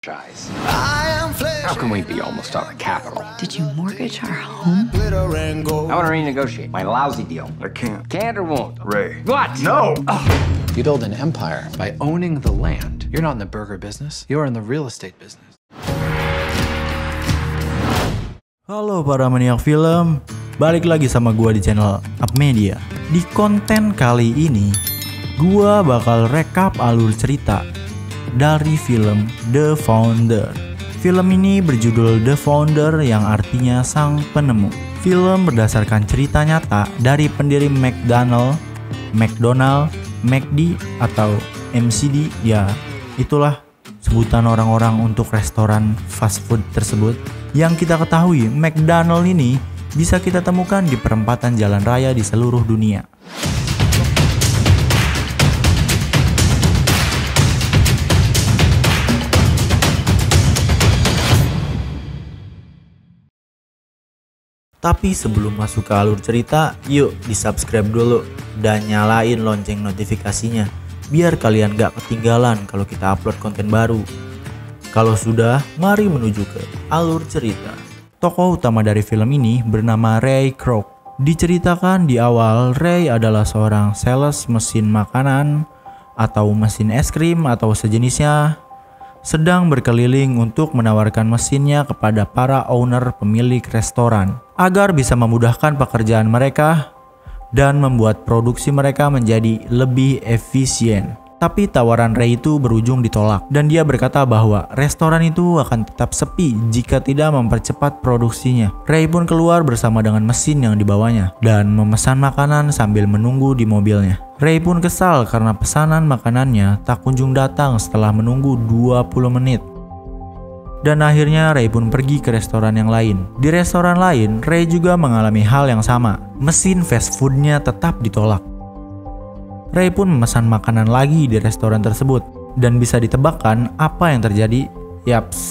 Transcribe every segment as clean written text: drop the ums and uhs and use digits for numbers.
How can we be almost out of capital? Did you mortgage our home? I want to renegotiate my lousy deal. I can't. Can't or won't? Ray. What? No! You build an empire by owning the land. You're not in the burger business. You're in the real estate business. Halo para maniak film, balik lagi sama gua di channel Up Media. Di konten kali ini, gua bakal rekap alur cerita dari film The Founder. Film ini berjudul The Founder yang artinya sang penemu. Film berdasarkan cerita nyata dari pendiri McDonald, McD atau McD, ya itulah sebutan orang-orang untuk restoran fast food tersebut. Yang kita ketahui, McDonald ini bisa kita temukan di perempatan jalan raya di seluruh dunia. Tapi sebelum masuk ke alur cerita, yuk di subscribe dulu dan nyalain lonceng notifikasinya biar kalian gak ketinggalan kalau kita upload konten baru. Kalau sudah, mari menuju ke alur cerita. Tokoh utama dari film ini bernama Ray Kroc. Diceritakan di awal, Ray adalah seorang sales mesin makanan atau mesin es krim atau sejenisnya, sedang berkeliling untuk menawarkan mesinnya kepada para owner pemilik restoran agar bisa memudahkan pekerjaan mereka dan membuat produksi mereka menjadi lebih efisien. Tapi tawaran Ray itu berujung ditolak dan dia berkata bahwa restoran itu akan tetap sepi jika tidak mempercepat produksinya. Ray pun keluar bersama dengan mesin yang dibawanya dan memesan makanan sambil menunggu di mobilnya. Ray pun kesal karena pesanan makanannya tak kunjung datang setelah menunggu 20 menit. Dan akhirnya Ray pun pergi ke restoran yang lain. Di restoran lain, Ray juga mengalami hal yang sama. Mesin fast foodnya tetap ditolak. Ray pun memesan makanan lagi di restoran tersebut. Dan bisa ditebakkan apa yang terjadi? Yaps,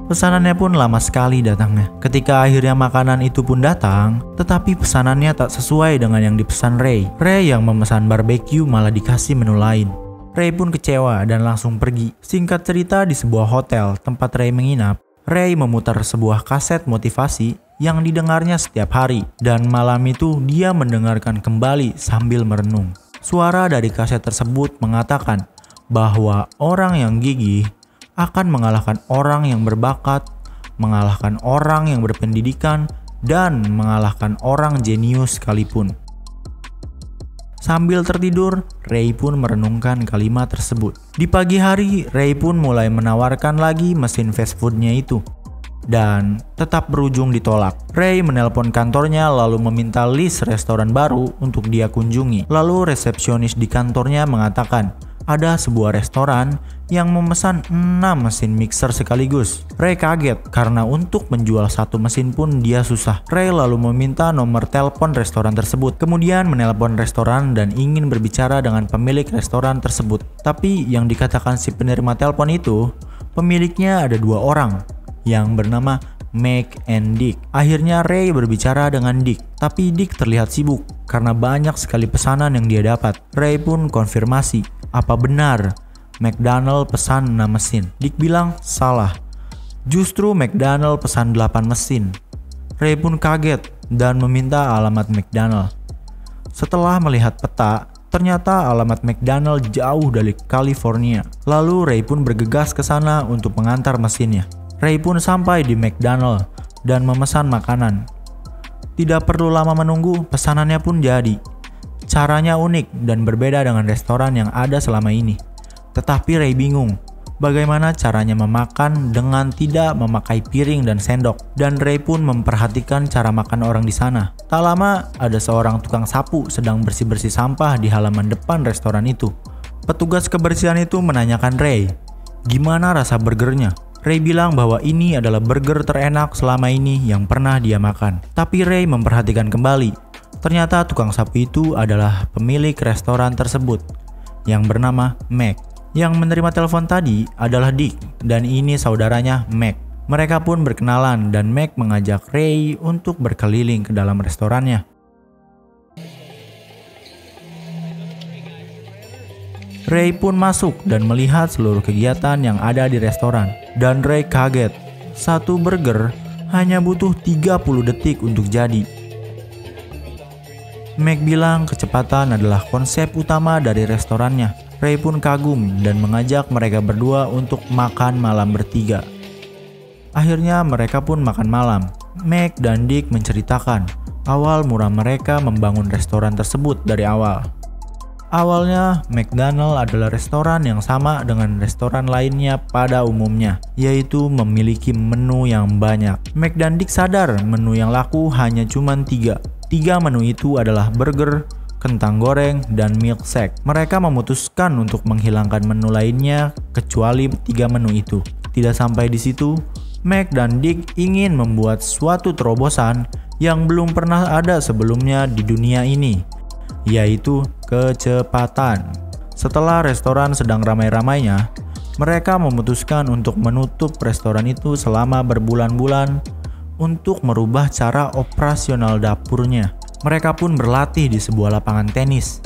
pesanannya pun lama sekali datangnya. Ketika akhirnya makanan itu pun datang, tetapi pesanannya tak sesuai dengan yang dipesan Ray. Ray yang memesan barbecue malah dikasih menu lain. Ray pun kecewa dan langsung pergi. Singkat cerita, di sebuah hotel tempat Ray menginap, Ray memutar sebuah kaset motivasi yang didengarnya setiap hari. Dan malam itu dia mendengarkan kembali sambil merenung. Suara dari kaset tersebut mengatakan bahwa orang yang gigih akan mengalahkan orang yang berbakat, mengalahkan orang yang berpendidikan, dan mengalahkan orang jenius sekalipun. Sambil tertidur, Ray pun merenungkan kalimat tersebut. Di pagi hari, Ray pun mulai menawarkan lagi mesin fast foodnya itu. Dan tetap berujung ditolak. Ray menelpon kantornya lalu meminta list restoran baru untuk dia kunjungi. Lalu resepsionis di kantornya mengatakan ada sebuah restoran yang memesan 6 mesin mixer sekaligus. Ray kaget karena untuk menjual satu mesin pun dia susah. Ray lalu meminta nomor telepon restoran tersebut. Kemudian menelpon restoran dan ingin berbicara dengan pemilik restoran tersebut. Tapi yang dikatakan si penerima telepon itu, pemiliknya ada 2 orang yang bernama Mac and Dick. Akhirnya Ray berbicara dengan Dick, tapi Dick terlihat sibuk karena banyak sekali pesanan yang dia dapat. Ray pun konfirmasi, apa benar McDonald pesan 6 mesin? Dick bilang salah. Justru McDonald pesan 8 mesin. Ray pun kaget dan meminta alamat McDonald. Setelah melihat peta, ternyata alamat McDonald jauh dari California. Lalu Ray pun bergegas ke sana untuk mengantar mesinnya. Ray pun sampai di McDonald dan memesan makanan. Tidak perlu lama menunggu, pesanannya pun jadi. Caranya unik dan berbeda dengan restoran yang ada selama ini. Tetapi Ray bingung bagaimana caranya memakan dengan tidak memakai piring dan sendok. Dan Ray pun memperhatikan cara makan orang di sana. Tak lama ada seorang tukang sapu sedang bersih-bersih sampah di halaman depan restoran itu. Petugas kebersihan itu menanyakan Ray, gimana rasa burgernya? Ray bilang bahwa ini adalah burger terenak selama ini yang pernah dia makan. Tapi Ray memperhatikan kembali. Ternyata tukang sapu itu adalah pemilik restoran tersebut yang bernama Mac. Yang menerima telepon tadi adalah Dick dan ini saudaranya Mac. Mereka pun berkenalan dan Mac mengajak Ray untuk berkeliling ke dalam restorannya. Ray pun masuk dan melihat seluruh kegiatan yang ada di restoran. Dan Ray kaget, satu burger hanya butuh 30 detik untuk jadi. Mac bilang kecepatan adalah konsep utama dari restorannya. Ray pun kagum dan mengajak mereka berdua untuk makan malam bertiga. Akhirnya mereka pun makan malam. Mac dan Dick menceritakan awal mula mereka membangun restoran tersebut dari awal. Awalnya, McDonald adalah restoran yang sama dengan restoran lainnya pada umumnya, yaitu memiliki menu yang banyak. Mac dan Dick sadar menu yang laku hanya cuma 3. 3 menu itu adalah burger, kentang goreng, dan milkshake. Mereka memutuskan untuk menghilangkan menu lainnya kecuali 3 menu itu. Tidak sampai di situ, Mac dan Dick ingin membuat suatu terobosan yang belum pernah ada sebelumnya di dunia ini, yaitu kecepatan. Setelah restoran sedang ramai-ramainya, mereka memutuskan untuk menutup restoran itu selama berbulan-bulan untuk merubah cara operasional dapurnya. Mereka pun berlatih di sebuah lapangan tenis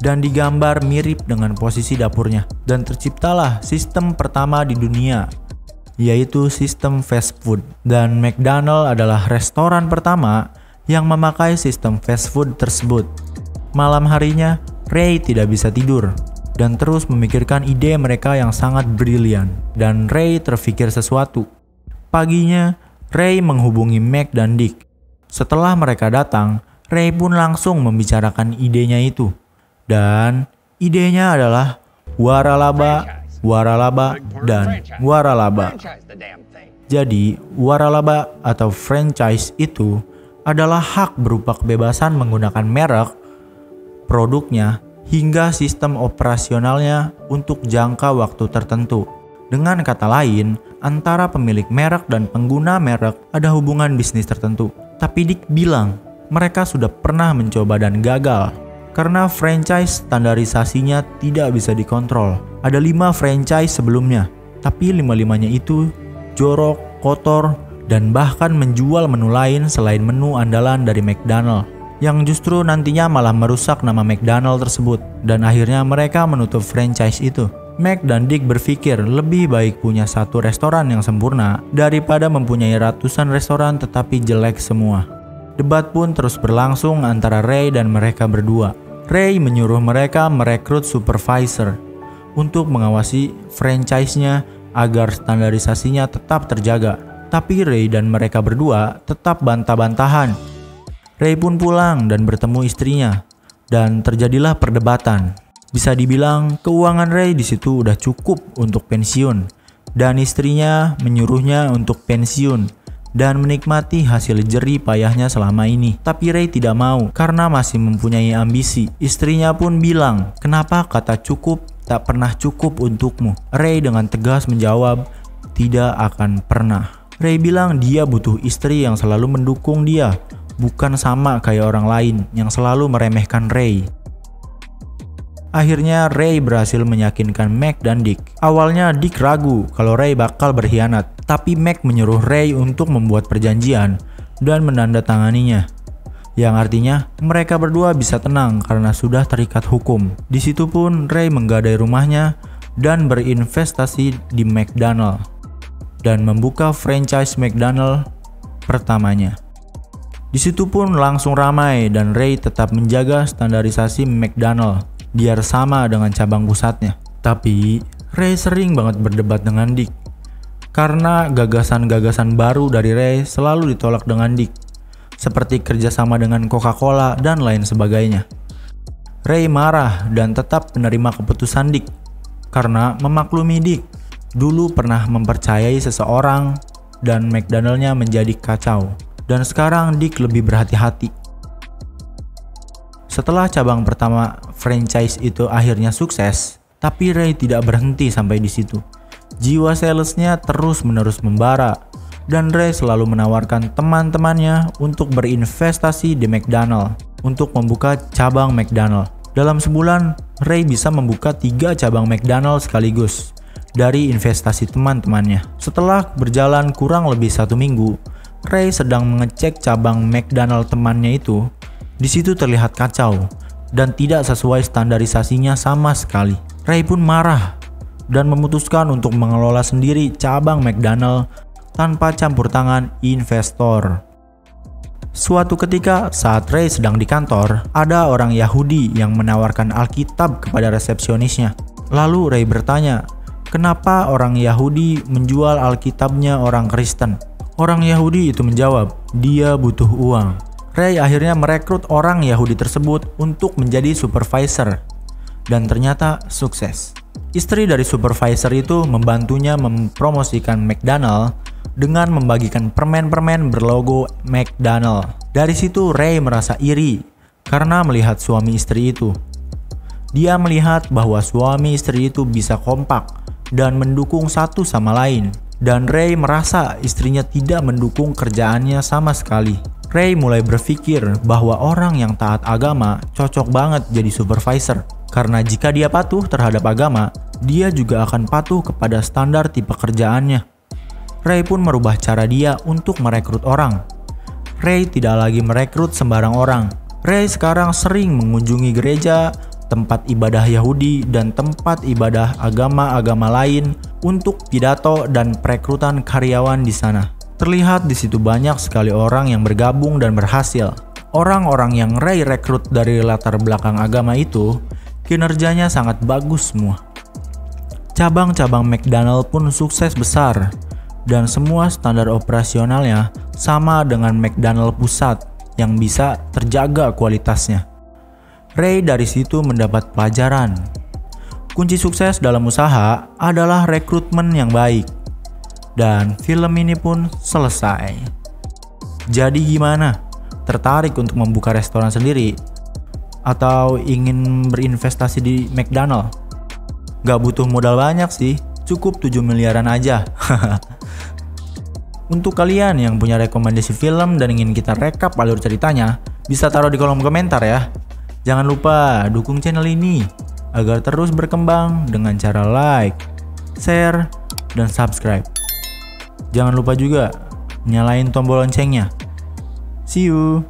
dan digambar mirip dengan posisi dapurnya, dan terciptalah sistem pertama di dunia, yaitu sistem fast food. Dan McDonald adalah restoran pertama yang memakai sistem fast food tersebut. Malam harinya, Ray tidak bisa tidur dan terus memikirkan ide mereka yang sangat brilian. Dan Ray terfikir sesuatu. Paginya, Ray menghubungi Mac dan Dick. Setelah mereka datang, Ray pun langsung membicarakan idenya itu. Dan idenya adalah waralaba, waralaba, dan waralaba. Jadi, waralaba atau franchise itu adalah hak berupa kebebasan menggunakan merek, produknya, hingga sistem operasionalnya untuk jangka waktu tertentu. Dengan kata lain, antara pemilik merek dan pengguna merek ada hubungan bisnis tertentu. Tapi Dick bilang, mereka sudah pernah mencoba dan gagal. Karena franchise standarisasinya tidak bisa dikontrol. Ada 5 franchise sebelumnya, tapi 5-5-nya itu jorok, kotor, dan bahkan menjual menu lain selain menu andalan dari McDonald, yang justru nantinya malah merusak nama McDonald tersebut. Dan akhirnya mereka menutup franchise itu. Mac dan Dick berpikir lebih baik punya satu restoran yang sempurna daripada mempunyai ratusan restoran tetapi jelek semua. Debat pun terus berlangsung antara Ray dan mereka berdua. Ray menyuruh mereka merekrut supervisor untuk mengawasi franchise-nya agar standarisasinya tetap terjaga. Tapi Ray dan mereka berdua tetap bantah-bantahan. Ray pun pulang dan bertemu istrinya, dan terjadilah perdebatan. Bisa dibilang keuangan Ray di situ udah cukup untuk pensiun, dan istrinya menyuruhnya untuk pensiun dan menikmati hasil jerih payahnya selama ini. Tapi Ray tidak mau karena masih mempunyai ambisi. Istrinya pun bilang, "Kenapa kata cukup tak pernah cukup untukmu?" Ray dengan tegas menjawab, "Tidak akan pernah." Ray bilang dia butuh istri yang selalu mendukung dia, bukan sama kayak orang lain yang selalu meremehkan Ray. Akhirnya Ray berhasil meyakinkan Mac dan Dick. Awalnya Dick ragu kalau Ray bakal berkhianat, tapi Mac menyuruh Ray untuk membuat perjanjian dan menandatanganinya, yang artinya mereka berdua bisa tenang karena sudah terikat hukum. Di situ pun Ray menggadai rumahnya dan berinvestasi di McDonald dan membuka franchise McDonald pertamanya. Di situ pun langsung ramai dan Ray tetap menjaga standarisasi McDonald biar sama dengan cabang pusatnya. Tapi Ray sering banget berdebat dengan Dick karena gagasan-gagasan baru dari Ray selalu ditolak dengan Dick, seperti kerjasama dengan Coca-Cola dan lain sebagainya. Ray marah dan tetap menerima keputusan Dick karena memaklumi Dick dulu pernah mempercayai seseorang dan McDonald-nya menjadi kacau. Dan sekarang Dick lebih berhati-hati. Setelah cabang pertama franchise itu akhirnya sukses, tapi Ray tidak berhenti sampai di situ. Jiwa salesnya terus-menerus membara, dan Ray selalu menawarkan teman-temannya untuk berinvestasi di McDonald untuk membuka cabang McDonald. Dalam sebulan, Ray bisa membuka 3 cabang McDonald sekaligus dari investasi teman-temannya. Setelah berjalan kurang lebih 1 minggu, Ray sedang mengecek cabang McDonald temannya itu. Di situ terlihat kacau dan tidak sesuai standarisasinya sama sekali. Ray pun marah dan memutuskan untuk mengelola sendiri cabang McDonald tanpa campur tangan investor. Suatu ketika saat Ray sedang di kantor, ada orang Yahudi yang menawarkan Alkitab kepada resepsionisnya. Lalu Ray bertanya, kenapa orang Yahudi menjual Alkitabnya orang Kristen? Orang Yahudi itu menjawab, dia butuh uang. Ray akhirnya merekrut orang Yahudi tersebut untuk menjadi supervisor. Dan ternyata sukses. Istri dari supervisor itu membantunya mempromosikan McDonald dengan membagikan permen-permen berlogo McDonald. Dari situ Ray merasa iri karena melihat suami istri itu. Dia melihat bahwa suami istri itu bisa kompak dan mendukung satu sama lain. Dan Ray merasa istrinya tidak mendukung kerjaannya sama sekali. Ray mulai berpikir bahwa orang yang taat agama cocok banget jadi supervisor. Karena jika dia patuh terhadap agama, dia juga akan patuh kepada standar tipe kerjaannya. Ray pun merubah cara dia untuk merekrut orang. Ray tidak lagi merekrut sembarang orang. Ray sekarang sering mengunjungi gereja, tempat ibadah Yahudi, dan tempat ibadah agama-agama lain untuk pidato dan perekrutan karyawan di sana. Terlihat di situ banyak sekali orang yang bergabung dan berhasil. Orang-orang yang Ray rekrut dari latar belakang agama itu, kinerjanya sangat bagus semua. Cabang-cabang McDonald pun sukses besar. Dan semua standar operasionalnya sama dengan McDonald pusat yang bisa terjaga kualitasnya. Ray dari situ mendapat pelajaran. Kunci sukses dalam usaha adalah rekrutmen yang baik. Dan film ini pun selesai. Jadi gimana? Tertarik untuk membuka restoran sendiri? Atau ingin berinvestasi di McDonald? Gak butuh modal banyak sih, cukup 7 miliaran aja. Untuk kalian yang punya rekomendasi film dan ingin kita rekap alur ceritanya, bisa taruh di kolom komentar ya. Jangan lupa dukung channel ini agar terus berkembang dengan cara like, share, dan subscribe. Jangan lupa juga nyalain tombol loncengnya. See you!